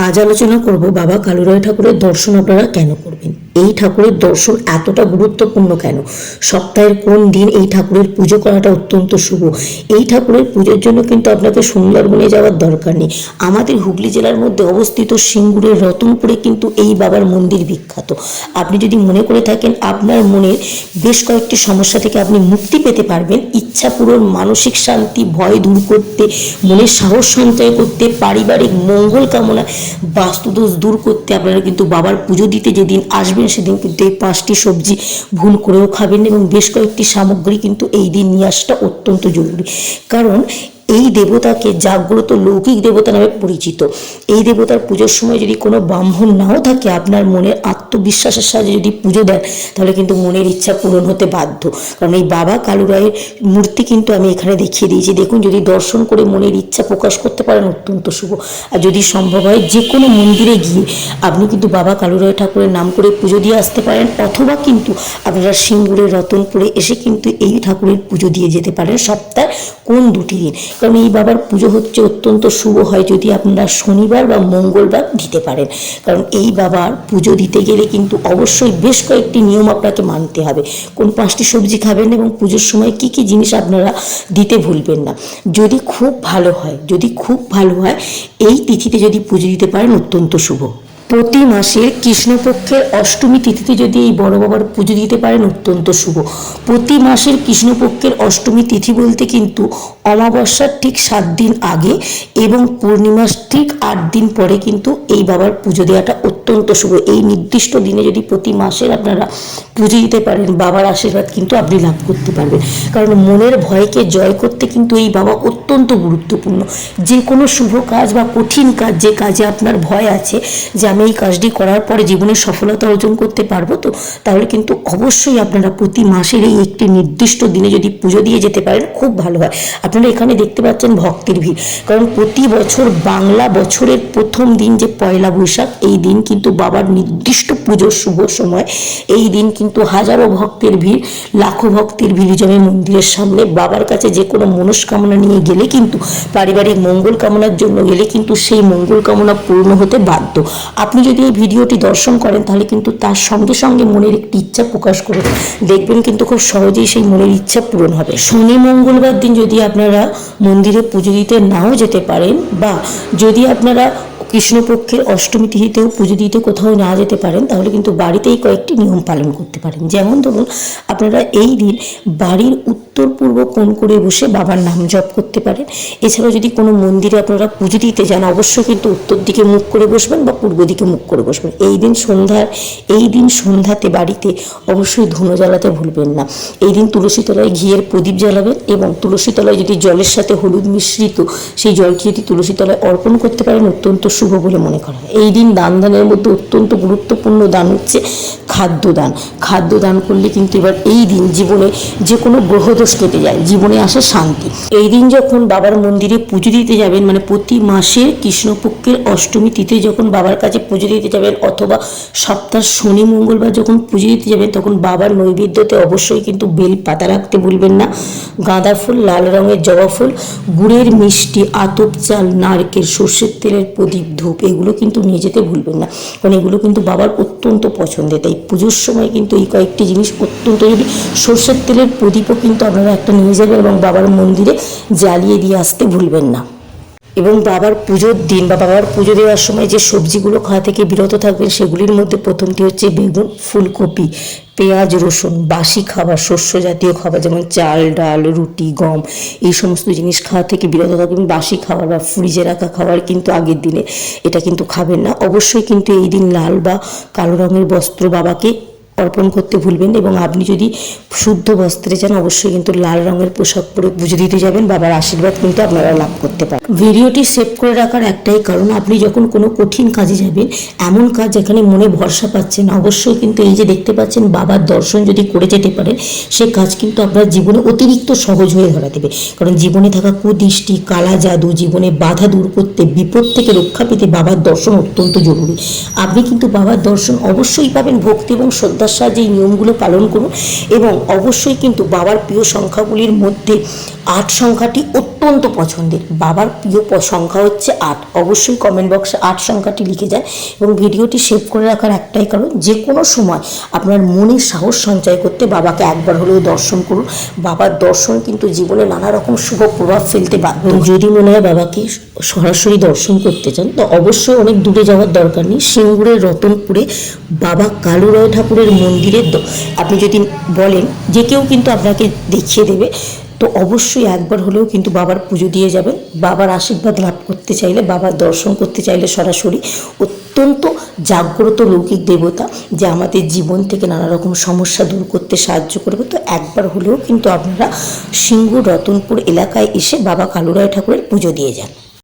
আজ আলোচনা করব বাবা কালুরায় ঠাকুরের দর্শন আপনারা কেন করবেন, এই ঠাকুরের দর্শন এতটা গুরুত্বপূর্ণ কেন, সপ্তাহের কোন দিন এই ঠাকুরের পুজো করাটা অত্যন্ত শুভ। এই ঠাকুরের পুজোর জন্য কিন্তু আপনাকে সুন্দরবনে যাওয়ার দরকার নেই। আমাদের হুগলি জেলার মধ্যে অবস্থিত সিঙ্গুরের রতনপুরে কিন্তু এই বাবার মন্দির বিখ্যাত। আপনি যদি মনে করে থাকেন আপনার মনের বেশ কয়েকটি সমস্যা থেকে আপনি মুক্তি পেতে পারবেন, ইচ্ছা পূরণ, মানসিক শান্তি, ভয় দূর করতে, মনের সাহস সঞ্চয় করতে, পারিবারিক মঙ্গল কামনা, বাস্তুদোষ দূর করতে আপনারা কিন্তু বাবার পুজো দিতে যেদিন আসবেন সেদিন কিন্তু এই 5টি সবজি ভুল করেও খাবেন এবং বেশ কয়েকটি সামগ্রী কিন্তু এই দিন নিয়ে আসাটা অত্যন্ত জরুরি। কারণ এই দেবতাকে জাগ্রত লৌকিক দেবতা নামে পরিচিত। এই দেবতার পুজোর সময় যদি কোনো ব্রাহ্মণ নাও থাকে, আপনার মনের আত্মবিশ্বাসের সাথে যদি পুজো দেন তাহলে কিন্তু মনের ইচ্ছা পূরণ হতে বাধ্য। কারণ এই বাবা কালুরায়ের মূর্তি কিন্তু আমি এখানে দেখিয়ে দিয়েছি, দেখুন। যদি দর্শন করে মনের ইচ্ছা প্রকাশ করতে পারেন অত্যন্ত শুভ। আর যদি সম্ভব হয় যে কোনো মন্দিরে গিয়ে আপনি কিন্তু বাবা কালুরায় ঠাকুরের নাম করে পুজো দিয়ে আসতে পারেন, অথবা কিন্তু আপনারা সিঙ্গুরের রতনপুরে এসে কিন্তু এই ঠাকুরের পুজো দিয়ে যেতে পারেন সপ্তাহে কোন 2টি দিন। কারণ এই বাবার পুজো হচ্ছে অত্যন্ত শুভ হয় যদি আপনারা শনিবার বা মঙ্গলবার দিতে পারেন। কারণ এই বাবার পুজো দিতে গেলে কিন্তু অবশ্যই বেশ কয়েকটি নিয়ম আপনাকে মানতে হবে। কোন 5টি সবজি খাবেন এবং পুজোর সময় কি কি জিনিস আপনারা দিতে ভুলবেন না। যদি খুব ভালো হয় এই তিথিতে যদি পুজো দিতে পারেন অত্যন্ত শুভ। প্রতি মাসের কৃষ্ণপক্ষের অষ্টমী তিথিতে যদি এই বড় বাবার পুজো দিতে পারেন অত্যন্ত শুভ। প্রতি মাসের কৃষ্ণপক্ষের অষ্টমী তিথি বলতে কিন্তু অমাবস্যার ঠিক 7 দিন আগে এবং পূর্ণিমার ঠিক 8 দিন পরে কিন্তু এই বাবার পুজো দেওয়াটা অত্যন্ত শুভ। এই নির্দিষ্ট দিনে যদি প্রতি মাসের আপনারা পুজো দিতে পারেন, বাবার আশীর্বাদ কিন্তু আপনি লাভ করতে পারবেন। কারণ মনের ভয়কে জয় করতে কিন্তু এই বাবা অত্যন্ত গুরুত্বপূর্ণ। যে কোনো শুভ কাজ বা কঠিন কাজ, যে কাজে আপনার ভয় আছে যে আমি এই কাজটি করার পরে জীবনে সফলতা অর্জন করতে পারবো তো, তাহলে কিন্তু অবশ্যই আপনারা প্রতি মাসের এই একটি নির্দিষ্ট দিনে যদি পুজো দিয়ে যেতে পারেন খুব ভালো হয়। আপনারা এখানে দেখতে পাচ্ছেন ভক্তের ভিড়, কারণ প্রতি বছর বাংলা বছরের প্রথম দিন যে পয়লা বৈশাখ, এই দিন কিন্তু বাবার নির্দিষ্ট পুজোর শুভ সময়। এই দিন কিন্তু হাজারো ভক্তের ভিড়, লাখো ভক্তের ভিড় জমে মন্দিরের সামনে। বাবার কাছে যে কোনো মনস্কামনা নিয়ে গেলে কিন্তু, পারিবারিক মঙ্গল কামনার জন্য গেলে কিন্তু সেই মঙ্গল কামনা পূর্ণ হতে বাধ্য। আপনি যদি এই ভিডিওটি দর্শন করেন তাহলে কিন্তু তার সঙ্গে সঙ্গে মনের একটি ইচ্ছা প্রকাশ করে দেখবেন কিন্তু খুব সহজেই সেই মনের ইচ্ছা পূরণ হবে। শনি মঙ্গলবার দিন যদি আপনারা মন্দিরে পুজো দিতে নাও যেতে পারেন, বা যদি আপনারা কৃষ্ণপক্ষের অষ্টমী তিথিতেও পুজো দিতে কোথাও না যেতে পারেন, তাহলে কিন্তু বাড়িতেই কয়েকটি নিয়ম পালন করতে পারেন। যেমন ধরুন, আপনারা এই দিন বাড়ির উত্তর পূর্ব কোণ করে বসে বাবার নাম জপ করতে পারেন। এছাড়াও যদি কোনো মন্দিরে আপনারা পুজো দিতে যান, অবশ্যই কিন্তু উত্তর দিকে মুখ করে বসবেন বা পূর্ব দিকে মুখ করে বসবেন। এই দিন সন্ধ্যাতে বাড়িতে অবশ্যই ধুনো জ্বালাতে ভুলবেন না। এই দিন তুলসী তলায় ঘিয়ের প্রদীপ জ্বালাবেন এবং তুলসী তলায় যদি জলের সাথে হলুদ মিশ্রিত সেই জলটি যদি তুলসী তলায় অর্পণ করতে পারেন অত্যন্ত শুভ বলে মনে করা হয়। এই দিন দানের মধ্যে অত্যন্ত গুরুত্বপূর্ণ দান হচ্ছে খাদ্যদান। খাদ্যদান করলে কিন্তু এবার এই দিন জীবনে যে কোনো গ্রহদোষ কেটে যায়, জীবনে আসে শান্তি। এই দিন যখন বাবার মন্দিরে পুজো দিতে যাবেন, মানে প্রতি মাসের কৃষ্ণপক্ষের অষ্টমী তিথি যখন বাবার কাছে পুজো দিতে যাবেন, অথবা সপ্তাহ শনি মঙ্গলবার যখন পুজো দিতে যাবেন, তখন বাবার নৈবেদ্যতে অবশ্যই কিন্তু বেল পাতা রাখতে ভুলবেন না। গাঁদা ফুল, লাল রঙের জবা ফুল, গুড়ের মিষ্টি, আতপ চাল, নারকেল, সর্ষের তেলের প্রদীপ, ধূপ, এগুলো কিন্তু নিয়ে যেতে ভুলবেন না। কারণ এগুলো কিন্তু বাবার অত্যন্ত পছন্দের। তাই পুজোর সময় কিন্তু এই কয়েকটি জিনিস অত্যন্ত, যদি সর্ষের তেলের প্রদীপও কিন্তু আপনারা একটা নিয়ে যাবেন এবং বাবার মন্দিরে জ্বালিয়ে দিয়ে আসতে ভুলবেন না। এবং বাবার পুজোর দিন বা বাবার পুজো দেওয়ার সময় যে সবজিগুলো খাওয়া থেকে বিরত থাকবেন, সেগুলির মধ্যে প্রথমটি হচ্ছে বেগুন, ফুলকপি, পেঁয়াজ, রসুন, বাসি খাবার, শস্য জাতীয় খাবার যেমন চাল, ডাল, রুটি, গম, এই সমস্ত জিনিস খাওয়া থেকে বিরত থাকবেন। বাসি খাবার বা ফ্রিজে রাখা খাবার কিন্তু আগের দিনে এটা কিন্তু খাবেন না। অবশ্যই কিন্তু এই দিন লাল বা কালো রঙের বস্ত্র বাবাকে অর্পণ করতে ভুলবেন। এবং আপনি যদি শুদ্ধ বস্ত্রে যান, অবশ্যই কিন্তু লাল রঙের পোশাক পরে পুজো দিতে যাবেন। বাবার আশীর্বাদ কিন্তু আপনারা লাভ করতে পারেন। ভিডিওটি সেভ করে রাখার একটাই কারণ, আপনি যখন কোনো কঠিন কাজে যাবেন, এমন কাজ যেখানে মনে ভরসা পাচ্ছেন, অবশ্যই কিন্তু এই যে দেখতে পাচ্ছেন বাবার দর্শন যদি করে যেতে পারেন, সে কাজ কিন্তু আপনার জীবনে অতিরিক্ত সহজ হয়ে ধরা দেবে। কারণ জীবনে থাকা কুদৃষ্টি, কালা জাদু, জীবনে বাধা দূর করতে, বিপদ থেকে রক্ষা পেতে বাবার দর্শন অত্যন্ত জরুরি। আপনি কিন্তু বাবার দর্শন অবশ্যই পাবেন। ভক্তি এবং শ্রদ্ধার সাহায্যে এই নিয়মগুলো পালন করুন এবং অবশ্যই কিন্তু বাবার প্রিয় সংখ্যাগুলির মধ্যে 8 সংখ্যাটি অত্যন্ত পছন্দের, বাবার প্রিয় সংখ্যা হচ্ছে 8। অবশ্যই কমেন্ট বক্সে 8 সংখ্যাটি লিখে যান এবং ভিডিওটি সেভ করে রাখার একটাই কারণ, যে কোনো সময় আপনার মনে সাহস সঞ্চয় করতে বাবাকে একবার হলেও দর্শন করুন। বাবার দর্শন কিন্তু জীবনে নানা রকম শুভ প্রভাব ফেলতে বাধ্য। যদি মনে হয় বাবাকে সরাসরি দর্শন করতে চান তো অবশ্যই অনেক দূরে যাওয়ার দরকার নেই। সিঙ্গুরের রতনপুরে বাবা কালুরায় ঠাকুরের মন্দিরে আপনি যদি বলেন, যে কেউ কিন্তু আপনাকে দেখিয়ে দেবে। তো অবশ্যই একবার হলেও কিন্তু বাবার পুজো দিয়ে যাবেন। বাবার আশীর্বাদ লাভ করতে চাইলে, বাবার দর্শন করতে চাইলে সরাসরি, অত্যন্ত জাগ্রত লৌকিক দেবতা, যে আমাদের জীবন থেকে নানা রকম সমস্যা দূর করতে সাহায্য করবে। তো একবার হলেও কিন্তু আপনারা সিঙ্গুর রতনপুর এলাকায় এসে বাবা কালুরায় ঠাকুরের পুজো দিয়ে যান।